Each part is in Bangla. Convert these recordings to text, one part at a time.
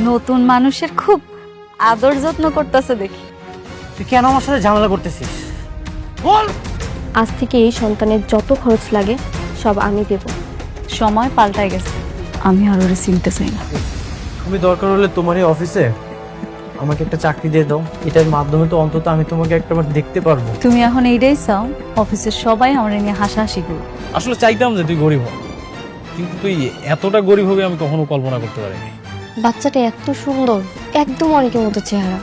নতুন মানুষের খুব আদর যত্ন করতেছে দেখি। তুই কেন আমার সাথে ঝামেলা করতেছিস বল। আজ থেকে এই সন্তানের যত খরচ লাগে সব আমি দেব। সময় পাল্টায় গেছে, আমি আর ওরে চিনতে চাই না। তুমি দরকার হলে তোমার এই অফিসে আমাকে একটা চাকরি দিয়ে দাও, এটার মাধ্যমে তো অন্তত আমি তোমাকে একটাবার দেখতে পারবো। তুমি এখন এইটাই চাও অফিসের সবাই আমরা নিয়ে হাসাহাসি করবে? আসলে চাইতাম যে তুই গরিব হ, কিন্তু তুই এতটা গরিব হবে আমি কখনো কল্পনা করতে পারিনি। বাচ্চাটা এত সুন্দর, একদম অনেকের মতো চেহারা।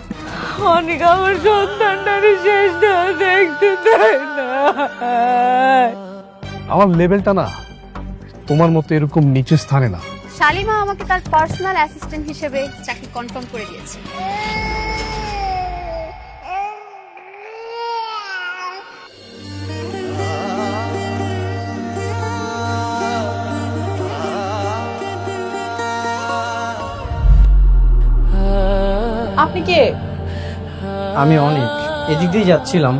অনেক আমার সন্তানটারে শেষ দেখতে দেয় না। আমার লেভেলটা না তোমার মতো এরকম নিচু স্থানে না। শালিমা আমাকে তার পার্সোনাল অ্যাসিস্ট্যান্ট হিসেবে চাকরি কনফার্ম করে দিয়েছে। আপনি কে? আমি অনেক এদিক দিয়ে যাচ্ছিলাম,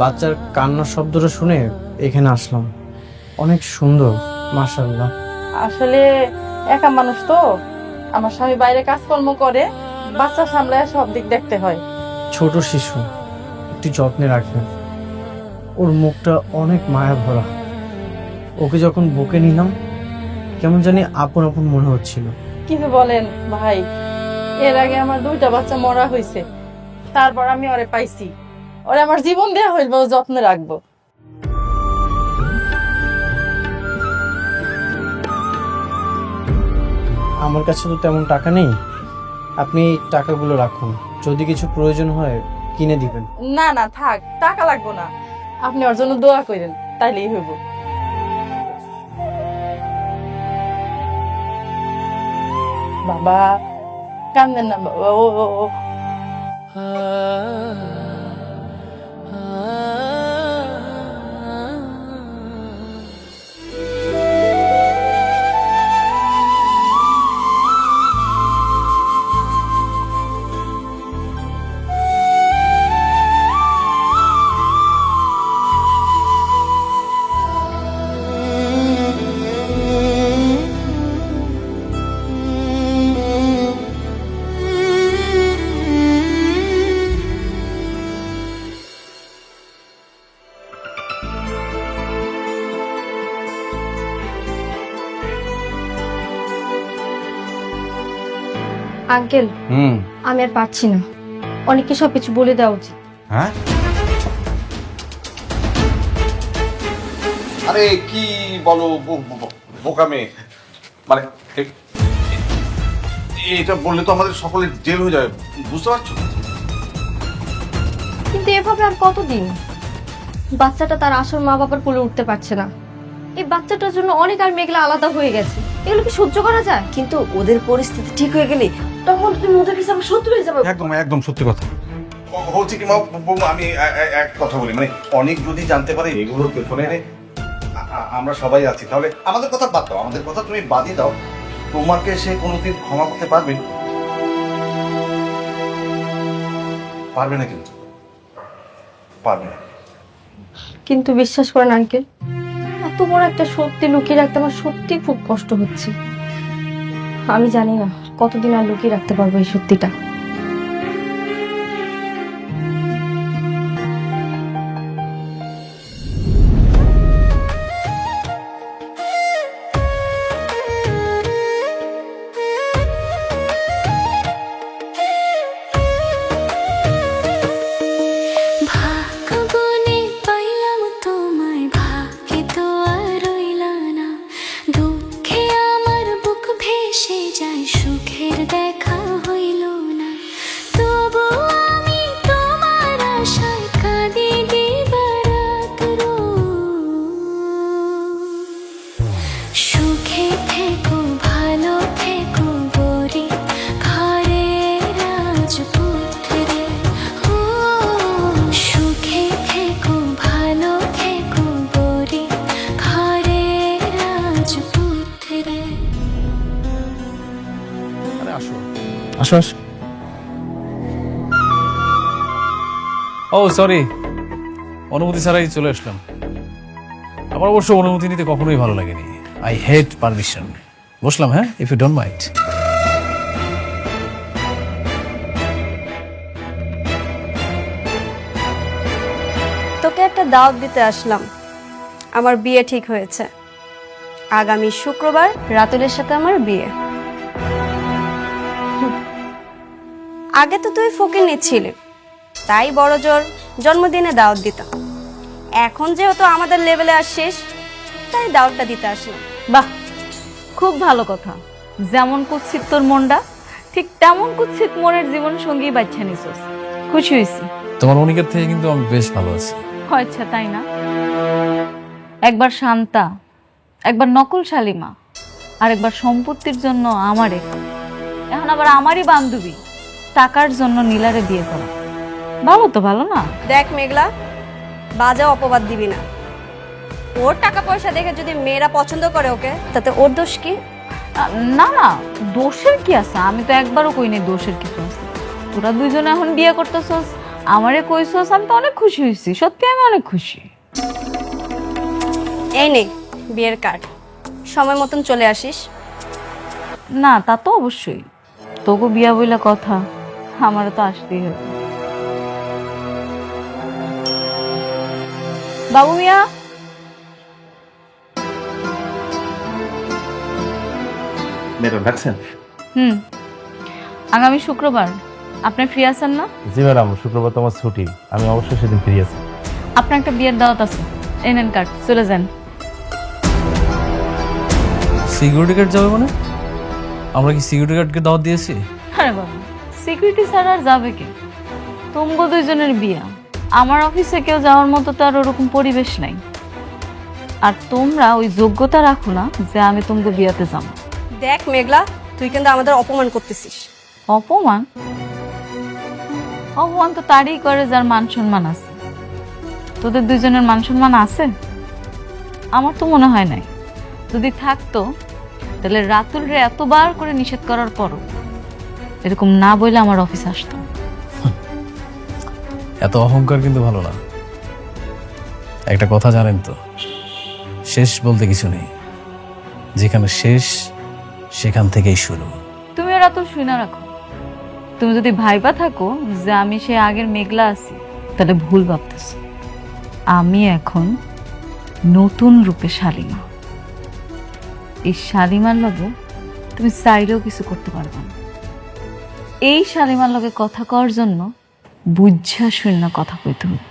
বাচ্চার কান্নার শব্দটা শুনে এখানে আসলাম। অনেক সুন্দর, মাশাআল্লাহ। আসলে একা মানুষ তো, আমার স্বামী বাইরে কাজকর্ম করে, বাচ্চা সামলায় সব দিক দেখতে হয়। ছোট শিশু, একটু যত্নে রাখবেন। ওর মুখটা অনেক মায়া ভরা। ওকে যখন বুকে নিলাম কেমন জানি আপন আপন মনে হচ্ছিল। কি যে বলেন ভাই, এর আগে আমার 2টা বাচ্চা মরা হয়েছে, তারপর আমি ওরে পাইছি। ওরে আমার জীবন দেয়া হইল, যত্নে রাখবো। আমার কাছে তো তেমন টাকা নেই, আপনি টাকাগুলো রাখুন, যদি কিছু প্রয়োজন হয় কিনে দিবেন। না না থাক, টাকা লাগবো না, আপনি ওর জন্য দোয়া করেন, তাইলেই হইব। বাবা কান্দেন না বাবা, ও আঙ্কেল, আমি আর পারছি না, অনেককে সবকিছু বলে দেওয়া উচিত। হ্যাঁ, আরে কি বলো বোকা মেয়ে, মানে এটা বললে তো আমাদের সকলের জেল হয়ে যাবে, বুঝতে পারছো? কিন্তু এভাবে আর কতদিন? বাচ্চাটা তার আসল মা বাবার কোলে উঠতে পারছে না। এই বাচ্চাটার জন্য অনেক আর মেঘলা আলাদা হয়ে গেছে, এগুলো কি সহ্য করা যায়? কিন্তু ওদের পরিস্থিতি ঠিক হয়ে গেলে তখন তুমি ওদের কাছে আমার শত্রু হয়ে যাবে। একদম একদম সত্যি কথা। হচ্ছে কি মা, আমি এক কথা বলি, মানে অনেক যদি জানতে পারে এগুলোর পেছনে আমরা সবাই আছি, তাহলে আমাদের কথা বাদ দাও, আমাদের কথা তুমি বাদই দাও, তোমাকে সে কোনোদিন ক্ষমা করতে পারবে? পারবে না, কিন্তু পারবে না। কিন্তু বিশ্বাস করেন আঙ্কেল, এত বড় একটা সত্যি লুকিয়ে রাখতে আমার সত্যি খুব কষ্ট হচ্ছে। আমি জানি না কতদিন আর লুকিয়ে রাখতে পারবো এই সত্যিটা। আসো আসো। ও সরি, অনুমতি ছাড়াই চলে আসলাম। আমার অবশ্য অনুমতি নিতে কখনোই ভালো লাগেনি। I hate permission. বসলাম, হ্যাঁ, ইফ ইউ ডোন্ট মাইন্ড। তোকে একটা দাওয়াত দিতে আসলাম। আমার বিয়ে ঠিক হয়েছে, আগামী শুক্রবার রাতুলের সাথে আমার বিয়ে। আগে তো তুই ফকিন্নি ছিলি, তাই বড় জোর জন্মদিনে দাওয়াত দিতাম। এখন যেহেতু আমাদের লেভেলে আসছিস, তাই দাওয়াতটা দিতে আসলাম। বাহ, খুব ভালো কথা। যেমন কুৎসিত তোর মনটা, ঠিক তেমন কুৎসিত মনের জীবন সঙ্গী বাচ্চা নিছোস। খুশি হয়েছি। তোমার অনেকের থেকে কিন্তু আমি বেশ ভালো আছি। আচ্ছা, তাই না? একবার শান্তা, একবার নকল শালিমা, আর একবার সম্পত্তির জন্য আমারে, এখন আবার আমারই বান্ধবী টাকার জন্য নীলারে বিয়ে করা। ভালো তো, ভালো না? দেখ মেঘলা, বাজে অপবাদ দিবি না। ওর টাকা পয়সা দেখে যদি মেয়েরা পছন্দ করে ওকে, তাতে ওর দোষ কি? না না, দোষের কি আছে? আমি তো একবারও কই নাই দোষের কিছু আছে। তোরা দুইজনে এখন বিয়ে করতেছস, আমারে কইছস, আমি তো অনেক খুশি হয়েছি। সত্যি আমি অনেক খুশি। এই নে বিয়ের কার্ড, সময় মতন চলে আসিস। না, তা তো অবশ্যই। তোকে বিয়া বইলা কথা, আমারও তো আসতেই হবে। বাবু মিয়া, ম্যাডাম ডাকছেন? আগামী শুক্রবার আপনি ফ্রি আছেন না? জি ম্যাডাম, শুক্রবার তো আমার ছুটি, আমি অবশ্যই সেদিন ফ্রি আছি। আপনার একটা বিয়ের দাওয়াত আছে, এই নেন কার্ড, চলে যান। সিকিউরিটি গার্ড যাবে মানে? আমরা কি সিকিউরিটি গার্ডকে দাওয়াত দিয়েছি? আরে বাবা, সিকিউরিটি ছাড়া আর যাবে কে? তোমগো দুইজনের বিয়া, আমার অফিসে কেউ যাওয়ার মতো তো আর ওরকম পরিবেশ নাই। আর তোমরা ওই যোগ্যতা রাখো না যে আমি তোমগো বিয়াতে যাবো। দেখ মেঘলা, তুই কিন্তু আমাদের অপমান করতেছিস। অপমান? অপমান তো তারই করে যার মান সম্মান আছে। তোদের দুইজনের মান সম্মান আছে? আমার তো মনে হয় নাই। যদি থাকতো তাহলে রাতুল রে এতবার করে নিষেধ করার পরও এরকম না বলে আমার অফিস আসতাম। এত অহংকার কিন্তু ভালো না। একটা কথা জানেন তো, শেষ বলতে কিছু নেই, যেখানে শেষ সেখান থেকেই শুরু। তুমি রাতুল শুনে রাখো, তুমি যদি ভাইবা থাকো যে আমি সে আগের মেঘলা আছি, তাহলে ভুল ভাবতেছ। আমি এখন নতুন রূপে শালিমা। এই শালিমার লগে তুমি চাইলেও কিছু করতে পারবে না। এই শালিমার লগে কথা কওয়ার জন্য বুঝা শূন্য কথা কইতে হবে।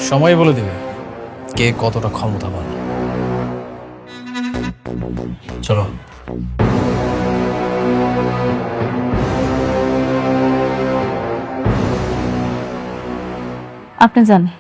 সময় বলে দেবে কে কতটা ক্ষমতাবান। চলো। আপনি জানেন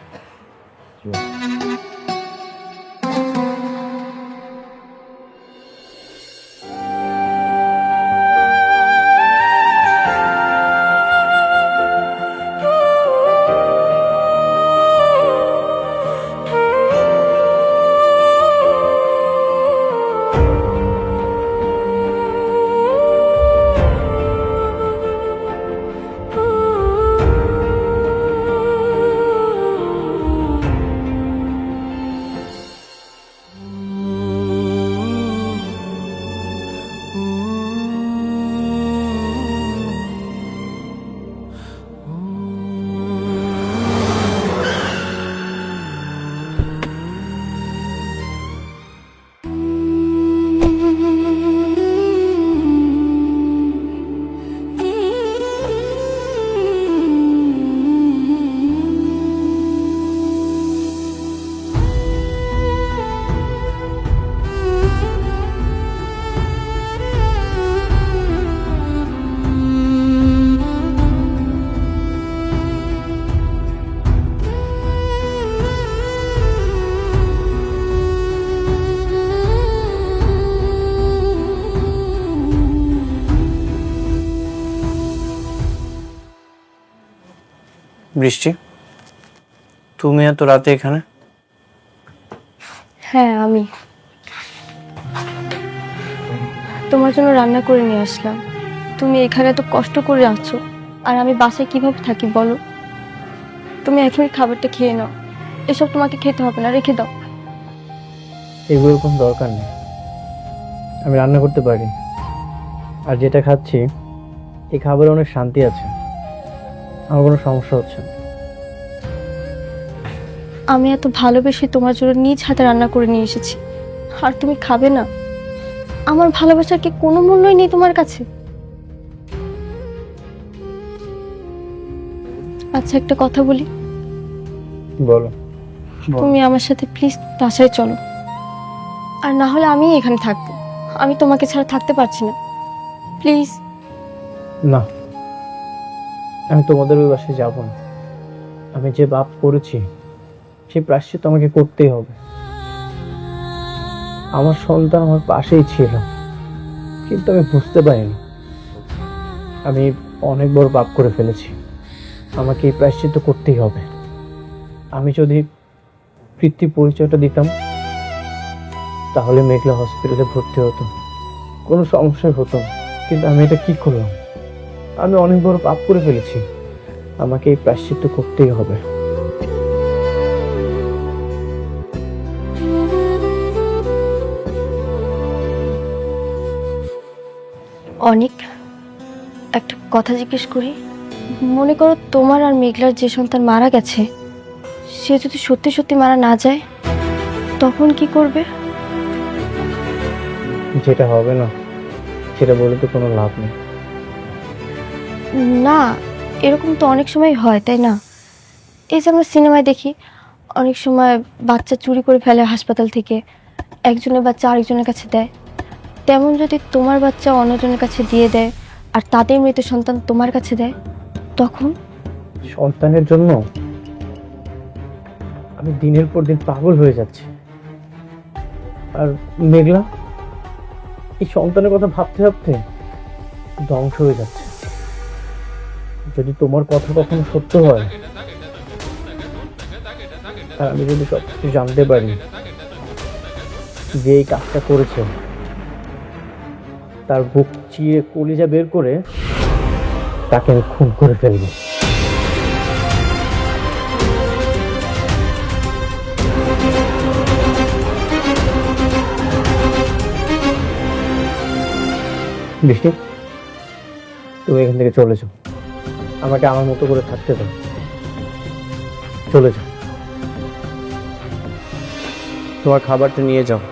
বৃষ্টি, তুমি এত রাতে এখানে? হ্যাঁ, আমি তোমার জন্য রান্না করে নিয়ে আসলাম। তুমি এখানে তো কষ্ট করে আছো, আর আমি বাসায় কিভাবে থাকি বলো? তুমি এখনই খাবারটা খেয়ে নাও। এসব তোমাকে খেতে হবে না, রেখে দাও। এগুলোর কোনো দরকার নেই, আমি রান্না করতে পারি। আর যেটা খাচ্ছি এই খাবারে অনেক শান্তি আছে। আমার কোনো সমস্যা হচ্ছে না। আমি এত ভালোবেসে তোমার জন্য নিজ হাতে রান্না করে নিয়ে এসেছি, আর তুমি খাবে না? আমার ভালোবাসার কি কোনো মূল্যই নেই তোমার কাছে? আচ্ছা, একটা কথা বলি, বলো। তুমি আমার সাথে প্লিজ বাসায় চলো, আর না হলে আমি এখানে থাকবো। আমি তোমাকে ছাড়া থাকতে পারছি না, প্লিজ। না, আমি তোমাদের ওই বাসায় যাব না। আমি যে পাপ করেছি সেই প্রায়শ্চিত্ত আমাকে করতেই হবে। আমার সন্তান আমার পাশেই ছিল, কিন্তু আমি বুঝতে পারিনি আমি অনেক বড় পাপ করে ফেলেছি। আমাকে এই প্রায়শ্চিত্ত করতেই হবে। আমি যদি পিতৃ পরিচয়টা দিতাম তাহলে মেঘলা হসপিটালে ভর্তি হতো, কোনো সমস্যাই হতো না। কিন্তু আমি এটা কি করলাম? আমি অনেক বড় পাপ করে ফেলেছি, আমাকে এই প্রায়শ্চিত্ত করতেই হবে। অনেক একটা কথা জিজ্ঞেস করি, মনে করো তোমার আর মেঘলার যে সন্তান মারা গেছে, সে যদি সত্যি সত্যি মারা না যায়, তখন কি করবে? যেটা হবে না সেটা বলে তো কোনো লাভ নেই। না, এরকম তো অনেক সময় হয়, তাই না? এই যে আমরা সিনেমায় দেখি, অনেক সময় বাচ্চা চুরি করে ফেলে হাসপাতাল থেকে, একজনের বাচ্চা আরেকজনের কাছে দেয়। তেমন যদি তোমার বাচ্চা অন্যজনের কাছে দিয়ে দেয় আর তাদের মৃত সন্তান তোমার কাছে দেয়, তখন? সন্তানের জন্য আমি দিনের পর দিন পাগল হয়ে যাচ্ছি, আর মেঘলা এই সন্তানের কথা ভাবতে ভাবতে ধ্বংস হয়ে যাচ্ছে। যদি তোমার কথা কখনো সত্য হয়, আর আমি যদি সবকিছু জানতে পারি যে এই কাজটা করেছে, তার বুক চিরে কলিজা বের করে তাকে আমি খুন করে ফেলবো। বৃষ্টি, তুমি এখান থেকে চলে যাও, আমাকে আমার মতো করে থাকতে দাও। চলে যাও, তোমার খাবারটা নিয়ে যাও।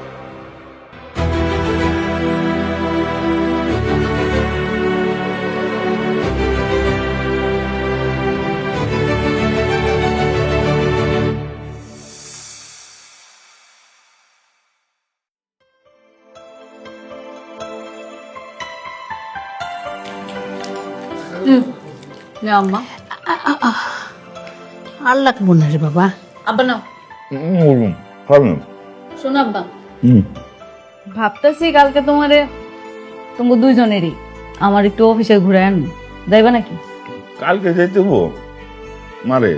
আম্মা, আল্লাহ মনে রে বাবা। আব্বা নাও। শোনো আব্বা, ভাবতেছি কালকে তোমারে তোমার দুইজনেরই আমার একটু অফিসে ঘুরে আন, যাইবা নাকি? কালকে যাইতে মারে,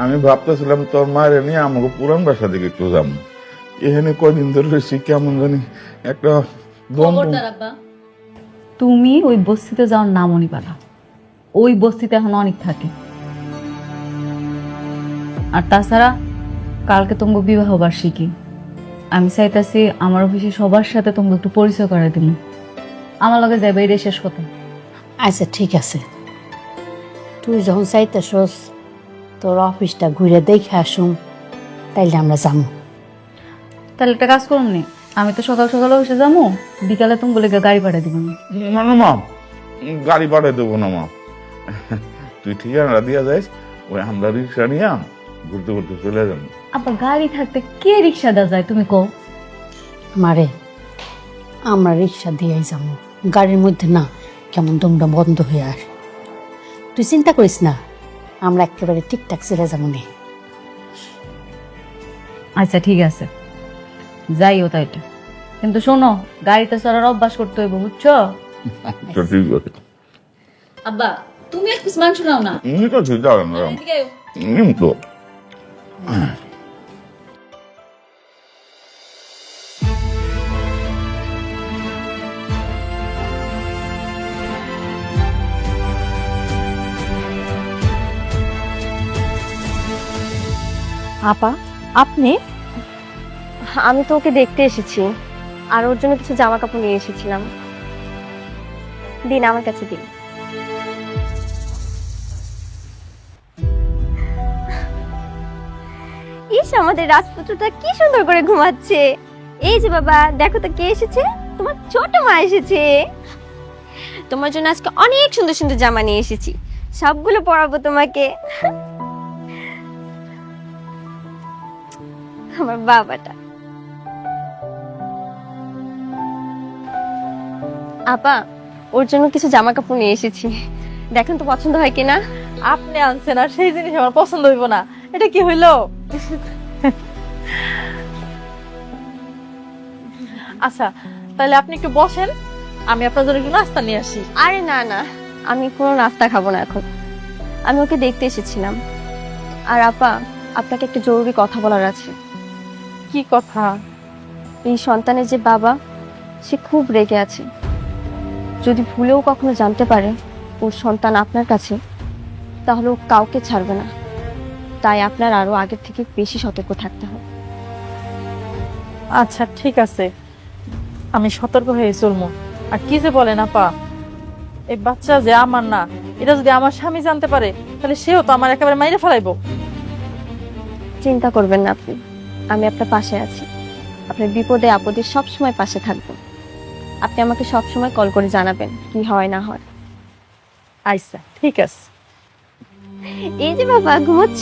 আমি ভাবতেছিলাম তোর মারে নিয়ে আমাকে পুরান বাসা দিকে একটু যাম। এখানে কয়দিন ধরে রয়েছি, কেমন জানি একটা খবরদার আব্বা, তুমি ওই বস্তিতে যাওয়ার নামও নিবা না। ওই বস্তিতে এখন অনেক থাকে। আর তাছাড়া কালকে তোমার বিবাহ বার্ষিকী, আমি চাইতেছি আমার অফিসে সবার সাথে তোমাকে একটু পরিচয় করে দিব। আমার লগে যাবে, এটাই শেষ কথা। আচ্ছা ঠিক আছে, তুই যখন চাইতেছস তোর অফিসটা ঘুরে দেখে আসুন, তাইলে আমরা যাবো। তাহলে একটা কাজ করুন নি, আমি তো সকাল সকাল অফিসে যাবো, বিকালে তুমি বলে গাড়ি পাঠিয়ে দিব। না না মা, গাড়ি পাঠিয়ে দেবো না মা, তুই ঠিকানা দিয়া যাইস, ওই আমরা রিক্সা নিয়ে ঘুরতে ঘুরতে চলে যাবো। আবার গাড়ি থাকতে কে রিক্সা দেওয়া যায় তুমি কও? মারে, আমরা রিক্সা দিয়েই যাবো, গাড়ির মধ্যে না কেমন দমটা বন্ধ হয়ে আসে। তুই চিন্তা করিস না, আমরা একেবারে ঠিকঠাক চলে যাবো নে। আচ্ছা ঠিক আছে, যাইও তাইটা, কিন্তু শোনো গাড়িতে চড়ার অভ্যাস করতে হইব, বুঝছো? ঠিক আছে। আব্বা তুমি এক পিস মাংস নাও না। তো ঠিক আছে তো। আপা, আপনি? আমি তো ওকে দেখতে এসেছি, আর ওর জন্য কিছু জামা কাপড় নিয়ে এসেছিলাম। দিন, আমার কাছে দিন। ইস, আমাদের রাজপুত্রটা কি সুন্দর করে ঘুমাচ্ছে। এই যে বাবা, দেখো তো কে এসেছে, তোমার ছোট মা এসেছে। তোমার জন্য আজকে অনেক সুন্দর সুন্দর জামা নিয়ে এসেছি, সবগুলো পরাবো তোমাকে। আমার বাবাটা। আপা, ওর জন্য কিছু জামা কাপড় নিয়ে এসেছি, দেখেন তো পছন্দ হয় কিনা। আপনি আনছেন আর সেই জিনিস আমার পছন্দ হইব না, এটা কি হইলো? আচ্ছা, তাহলে আপনি একটু বসেন, আমি আপনার জন্য একটু নাস্তা নিয়ে আসি। আরে না না, আমি কোনো নাস্তা খাবো না এখন, আমি ওকে দেখতে এসেছিলাম। আর আপা, আপনাকে একটা জরুরি কথা বলার আছে। কি কথা? এই সন্তানের যে বাবা, সে খুব রেগে আছে। যদি ভুলেও কখনো জানতে পারে ওর সন্তান আপনার কাছে, তাহলে ও কাউকে ছাড়বে না। তাই আপনার আরো আগের থেকে বেশি সতর্ক থাকতে হবে। আচ্ছা ঠিক আছে, আমি সতর্ক হয়ে চলবো। আর কি যে বলেন আপা, এই বাচ্চা যে আমার না, এটা যদি আমার স্বামী জানতে পারে তাহলে সেও তো আমার একেবারে মাইরে ফেলাইবো। চিন্তা করবেন না আপনি, আমি আপনার পাশে আছি। আপনার বিপদে আপদে সবসময় পাশে থাকবো। আপনি আমাকে সবসময় কল করে জানাবেন কি হয় না হয়। আচ্ছা ঠিক আছে। এই যে বাবা, ঘুমোচ্ছ?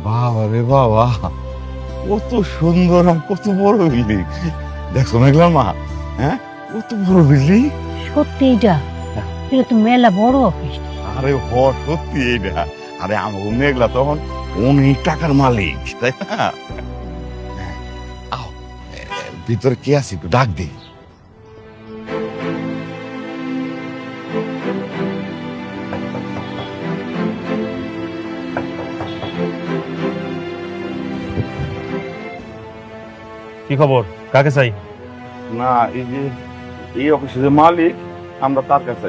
বাবা রে বাবা, কত সুন্দর আর কত বড় বিল্ডিং। দেখছো মেঘলার মা? হ্যাঁ, কত বড় বিল্ডিং। সত্যি এটা তো মেলা বড় অফিস। আরে সত্যি এইটা। আরে আমার মেঘলা তখন অনেক টাকার মালিক, তাই না? আও, ভিতরে কে আছে একটু ডাক দে। কি খবর? কাকে চাই? না, এই যে এই অফিসের যে মালিক, আমরা তার কাছে।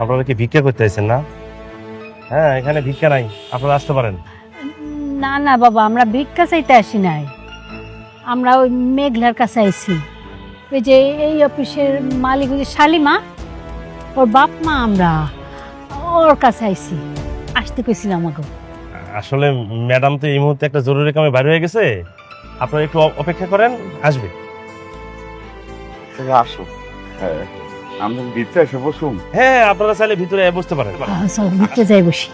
আপনারা কি ভিক্ষা করতে আইছেন না? হ্যাঁ, এখানে ভিক্ষা নাই, আপনারা আসতে পারেন। না না বাবা, আমরা ভিক্ষা চাইতে আসি নাই, আমরা ওই মেঘলার কাছে আইছি। ওই যে এই অফিসের মালিক ওই যে শালিমা, ওর বাপ মা, আমরা ওর কাছে আইছি, আসতে কইছিলাম আমাকে। আসলে ম্যাডাম তো এই মুহূর্তে একটা জরুরি কামে বাইরে হয়ে গেছে, আপনারা একটু অপেক্ষা করেন, আসবে। আসো, হ্যাঁ, আমরা ভিতরে এসে বসুন। হ্যাঁ, আপনারা চাইলে ভিতরে বসতে পারেন। চল ভিতরে যাই বসি।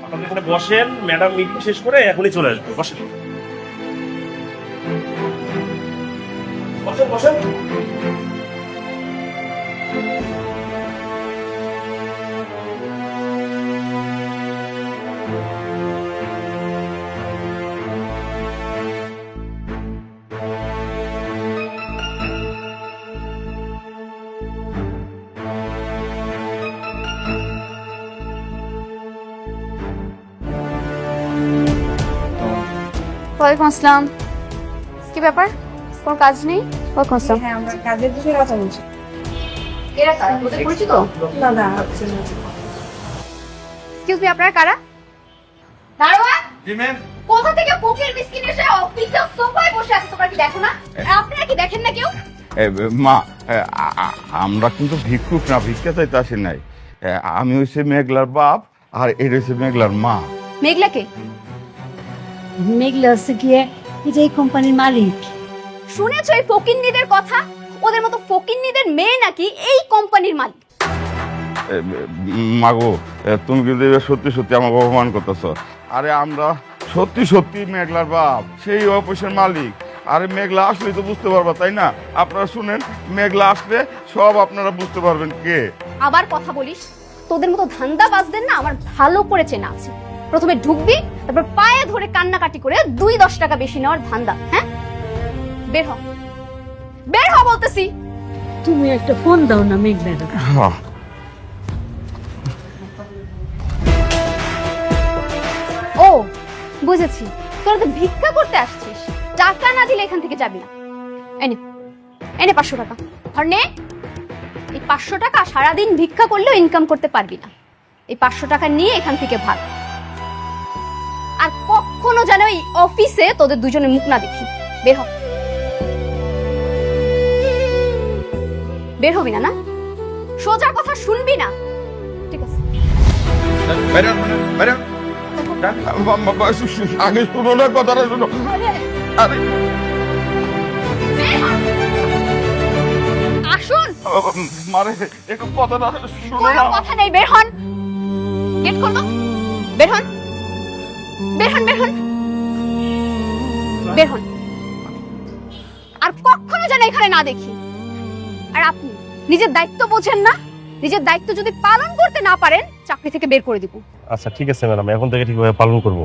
আপনারা এখানে বসেন, ম্যাডাম মিটিং শেষ করে এখনই চলে আসবে। বসেন বসেন বসেন। ওয়ালাইকুম আসসালাম। কি ব্যাপার, কোনো কাজ নেই? ওয়ালাইকুম আসসালাম। হ্যাঁ, আমরা কাজের বিষয়ে কথা বলছি। এরা কারা, ওদের পরিচিত? না না, এক্সকিউজ মি, আপনারা কারা? দারোয়ান, কোথা থেকে ফকির মিসকিন এসে অফিসে সোফায় বসে আছে, তোমরা কি দেখো না? আপনারা কি দেখেন না কেউ? মা, আমরা কিন্তু ভিক্ষুক না, ভিক্ষা চাইতে আসি নাই। আমি হচ্ছে মেঘলার বাপ, আর এটা হচ্ছে মেঘলার মা। মেঘলাকে মেঘলা হচ্ছে গিয়ে এই যে এই কোম্পানির মালিক। শুনেছো এই ফকিন্নিদের কথা? ওদের মতো ফকিন্নিদের মেয়ে নাকি এই কোম্পানির মালিক। মাগো, তুমি কিন্তু এবার সত্যি সত্যি আমাকে অপমান করতেছ। আরে আমরা সত্যি সত্যি মেঘলার বাপ, সেই অফিসের মালিক। আরে মেঘলা আসলেই তো বুঝতে পারবা, তাই না? আপনারা শুনেন, মেঘলা আসলে সব আপনারা বুঝতে পারবেন কে। আবার কথা বলিস? তোদের মতো ধান্দাবাজদের না আমার ভালো করে চেনা আছে। প্রথমে ঢুকবি, তারপর পায়ে ধরে কান্নাকাটি করে 2-10 টাকা বেশি নেওয়ার ধান্দা। হ্যাঁ, বের হ, বের হ বলতেছি। তুমি একটা ফোন দাও না মেঘনার। হ্যাঁ ও বুঝেছি, তোরা তো ভিক্ষা করতে আসছিস, টাকা না দিলে এখান থেকে যাবি না। এনে এনে 500 টাকা। আর নে, এই 500 টাকা সারাদিন ভিক্ষা করলেও ইনকাম করতে পারবি না। এই 500 টাকা নিয়ে এখান থেকে ভাগ। আর কখনো যেন এই অফিসে তোদের দুজনের মুখ না দেখি। বের হ, বের হবি না? না সোজা কথা শুনবি না? ঠিক আছে। বাইরে বাইরে আগে শুনো না, কথাটা শুনো। আরে আসুন, মারে একটু কথাটা শুনো কোনো না। কথা নেই, বের হন। গেট খোলো, বের হন, বের হন, বের হন, বের হন। আর কখনো যেন এখানে না দেখি। আর আপনি নিজের দায়িত্ব বোঝেন না? নিজের দায়িত্ব যদি পালন করতে না পারেন, চাকরি থেকে বের করে দিব। আচ্ছা ঠিক আছে ম্যাডাম, এখন থেকে ঠিকভাবে পালন করব।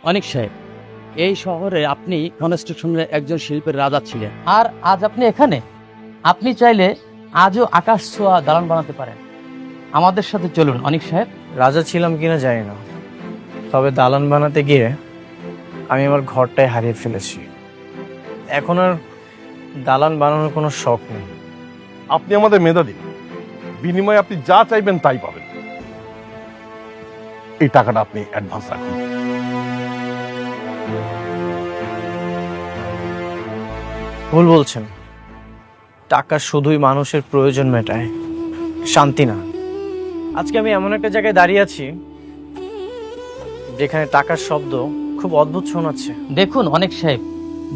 অনেক সাহেব, এই শহরে আপনি কনস্ট্রাকশনের একজন শিল্পের রাজা ছিলেন, আর আজ আপনি এখানে। আপনি চাইলে আজও আকাশ ছোঁয়া দালান বানাতে পারেন। আমাদের সাথে চলুন অনেক সাহেব। রাজা ছিলাম কিনা জানি না, তবে দালান বানাতে গিয়ে আমি আমার ঘরটাই হারিয়ে ফেলেছি। এখন আর দালান বানানোর কোনো শখ নেই। আপনি আমাদের মেধাবী, বিনিময়ে আপনি যা চাইবেন তাই পাবেন। এই টাকাটা আপনি অ্যাডভান্স রাখুন। ভুল বলছেন, টাকা শুধুই মানুষের প্রয়োজন মেটায়, শান্তি না। আজকে আমি এমন একটা জায়গায় দাঁড়িয়ে আছি যেখানে টাকার শব্দ খুব অদ্ভুত শোনাচ্ছে। দেখুন অনেক সাহেব,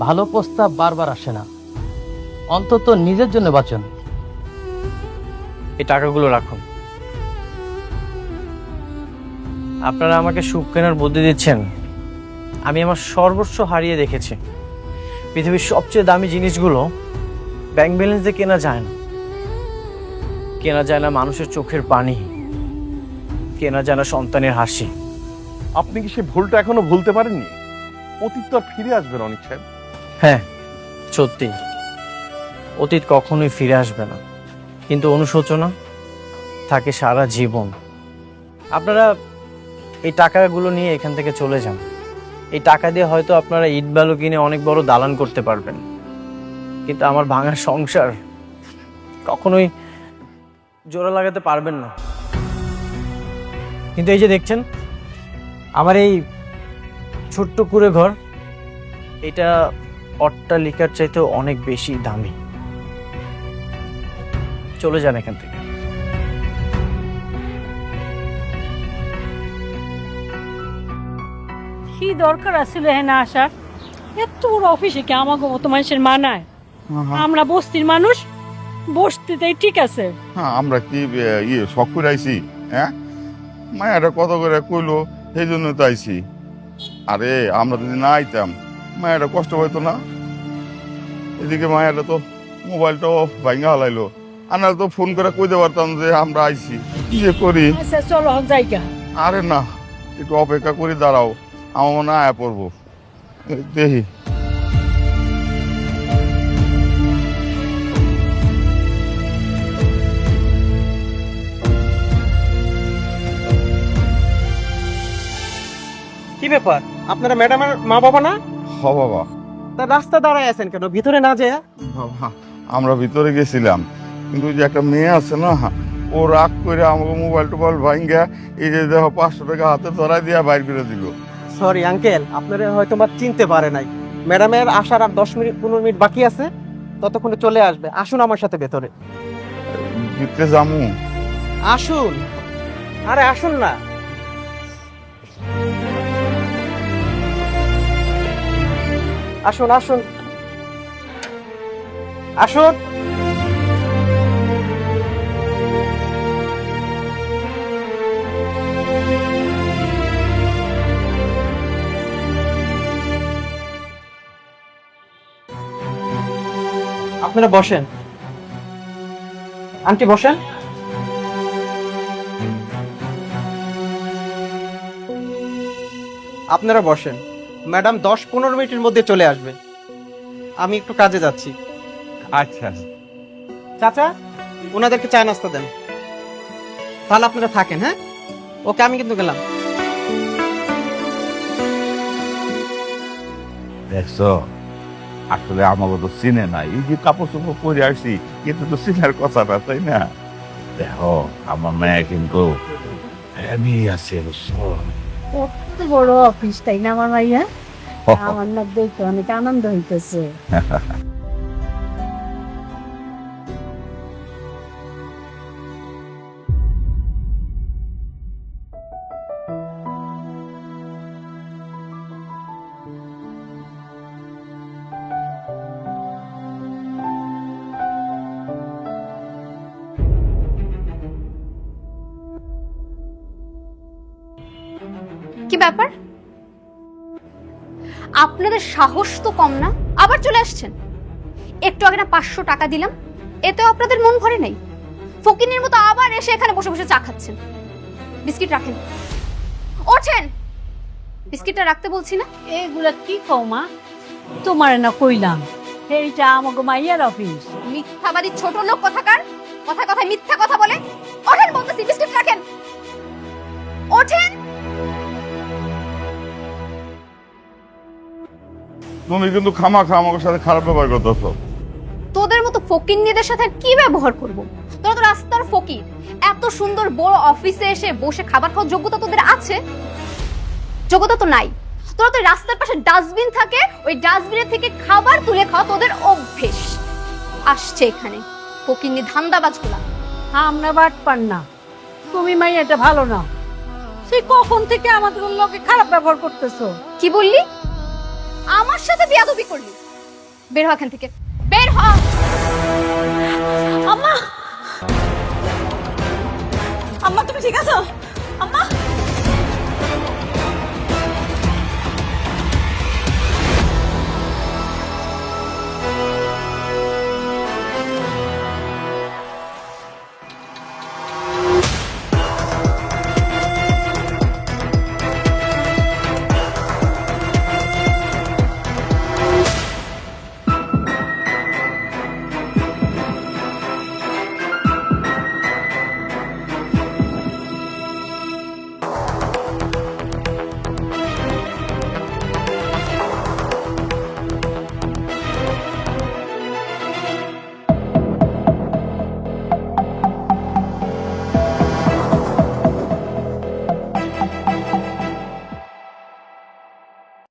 ভালো প্রস্তাব বারবার আসে না, অন্তত নিজের জন্য বাঁচুন। এই টাকাগুলো রাখুন। আপনারা আমাকে সুখ কেনার বুদ্ধি দিচ্ছেন। আমি আমার সর্বস্ব হারিয়ে দেখেছি। পৃথিবীর সবচেয়ে দামি জিনিসগুলো ব্যাংক ব্যালেন্স দিয়ে কেনা যায় না। কেনা যায় না মানুষের চোখের পানি, কেনা যায় না সন্তানের হাসি। আপনি কি সে ভুলটা এখনো ভুলতে পারেননি? অতীত তো আর ফিরে আসবে না অনেক সাহেব। হ্যাঁ সত্যি, অতীত কখনোই ফিরে আসবে না, কিন্তু অনুশোচনা থাকে সারা জীবন। আপনারা এই টাকাগুলো নিয়ে এখান থেকে চলে যান। এই টাকা দিয়ে হয়তো আপনারা ইট বালু কিনে অনেক বড় দালান করতে পারবেন, কিন্তু আমার ভাঙা সংসার কখনোই জোড়া লাগাতে পারবেন না। কিন্তু এই যে দেখছেন আমার এই ছোট্ট কুঁড়ে ঘর, এটা অট্টালিকার চাইতেও অনেক বেশি দামি। চলে যান এখান থেকে। কি দরকার আছিল এখানে আসার? এত বড় অফিসে কি আমাকে মতো মানুষের মানায়? আমরা বস্তির মানুষ, বস্তিতেই ঠিক আছে। হ্যাঁ, আমরা কি শখ করে আইছি? হ্যাঁ, মায়াটা কত করে কইলো, সেই জন্য তো আইছি। আরে আমরা যদি না আইতাম মায়াটা কষ্ট হইতো না। এদিকে মায়াটা তো মোবাইলটাও ভাঙা হালাইলো, আনার তো ফোন করে কইতে পারতাম যে আমরা আইছি। কি যে করি? আচ্ছা চলো জায়গা। আরে না, একটু অপেক্ষা করে দাঁড়াও, আমার মনে হয় আয়া পড়বো। দেখি কি ব্যাপার, আপনারা ম্যাডামের মা বাবা না? হ বাবা। তা রাস্তা দাঁড়ায় আছেন কেন, ভিতরে না যায়? বাবা, আমরা ভিতরে গেছিলাম, কিন্তু ওই যে একটা মেয়ে আছে না, ও রাগ করে আমাকে মোবাইল টোবাইল ভাঙ্গা এই যে দেখো 500 টাকা হাতে ধরাই দিয়া বাইর করে দিল। সরি আঙ্কেল, আপনারা হয়তো বা চিনতে পারে নাই। ম্যাডামের আসার আর 10-15 মিনিট বাকি আছে, ততক্ষণে চলে আসবে। আসুন আমার সাথে ভেতরে। ভিতরে যামু? আসুন, আরে আসুন না। আসুন আসুন আসুন। আপনারা বসেন, আন্টি বসেন। আপনারা বসেন, ম্যাডাম 10-15 মিনিটের মধ্যে চলে আসবে। আমি একটু কাজে যাচ্ছি। আচ্ছা চাচা, ওনাদেরকে চা নাস্তা দেন। তাহলে আপনারা থাকেন। হ্যাঁ, ওকে, আমি কিন্তু গেলাম। দেখছো, আসলে আমাকে তো চিনে না, এই যে কাপড় চোপড় পরে আসছি, কিন্তু তো চিনার কথা না, তাই না? দেখো, আমার মেয়ে কিন্তু হেভি আছে, বুঝছো? কত বড় অফিস, তাই না আমার ভাইয়া? আমার না দেখে অনেক আনন্দ হইতেছে। কি ব্যাপার? আপনাদের সাহস তো কম না, আবার চলে আসছেন। একটু আগে না 500 টাকা দিলাম, এতেও আপনাদের মন ভরে নাই। ফকিনের মতো আবার এসে এখানে বসে বসে চা খাচ্ছেন। বিস্কিট রাখেন, ওঠেন। বিস্কিটটা রাখতে বলছি না? এগুলা কি কও মা? তোমার না কইলাম এইটা আমাকে মাইয়ার অফিস। মিথ্যাবাদী ছোট লোক কোথাকার, কথায় কথায় মিথ্যা কথা বলে। ওঠেন বলতেছি, বিস্কিট রাখেন, ওঠেন। তুমি কিন্তু খামাখা আমার সাথে খারাপ ব্যবহার করতেছো। তোদের মতো ফকিন্নিদের সাথে আর কি ব্যবহার করব? তোরা তো রাস্তার ফকির। এত সুন্দর বড় অফিসে এসে বসে খাবার খাওয়ার যোগ্যতা তোদের আছে? যোগ্যতা তো নাই। তোরা তো রাস্তার পাশে ডাস্টবিন থাকে, ওই ডাস্টবিনের থেকে খাবার তুলে খাওয়া তোদের অভ্যেস। আসছে এখানে ফকিন্নি ধান্দাবাজগুলা। আমরা বাট পান না, তুমি মাইয়াটা ভালো না। সে কখন থেকে আমাদের লোকে খারাপ ব্যবহার করতেছো? কি বললি? আমার সাথে বেয়াদবি করলি? বের হ এখান থেকে, বের হ। আম্মা, আম্মা তুমি ঠিক আছো?